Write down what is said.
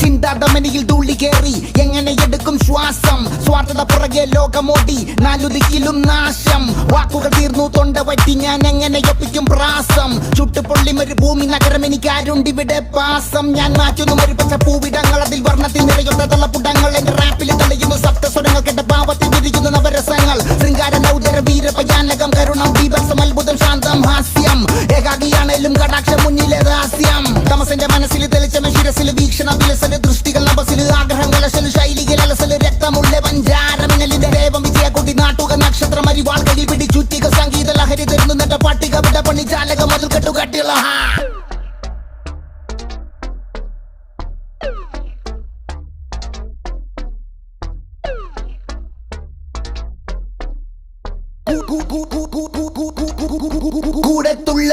ചിന്താധമനിയിൽ ധൂളി കേറി എങ്ങനെ എടുക്കും ശ്വാസം സ്വാർത്ഥത പുറകെ ലോകമോടി നാലുദിക്കിലും നാശം വാക്കുകൾ തീർന്നു തൊണ്ട പറ്റി ഞാൻ എങ്ങനെ ഒപ്പിക്കും പ്രാസം ചുട്ടുപൊള്ളി ഒരു ഭൂമി നഗരം എനിക്ക് ആരുണ്ടിവിടെ പാസം ഞാൻ മാറ്റുന്നു ഒരു പച്ച പൂവിടങ്ങൾ അതിൽ വർണ്ണത്തിൽ നിറയുന്ന തള്ളപ്പുടങ്ങൾ എന്റെ റാപ്പിൽ തെളിയുന്നു സപ്തസ്വരങ്ങൾ കേട്ട ഭാവത്തിൽ വിരിയുന്നു നവരസങ്ങൾ ശൃംഗാര നൗദര വീരപയാനകം കരുണം ബീഭത്സം അത്ഭുതം ശാന്തം ഹാസ്യം ഏകാഗിയാണേലും കടാക്ഷ മുന്നിലെ രഹസ്യം തമസന്റെ മനസ്സിൽ തെളിച്ചമ ശിരസിൽ വീക്ഷണ വിലസല് ദൃഷ്ടികൾ നഭസിൽ ആഗ്രഹങ്ങൾ അശല് ശൈലികൾ അലസല് രക്തമുള്ള പഞ്ചാരമിനലിന്റെ ദേവം വിജയകുട്ടി നാട്ടുക നക്ഷത്രം അരിവാൾകളിൽ പിടിച്ചുറ്റിക സംഗീത ലഹരി തരുന്നു നട്ട പട്ടിക വിട പണി ചാലക മതിൽ കെട്ടുകട്ടിയുള്ള കൂടെത്തുള്ള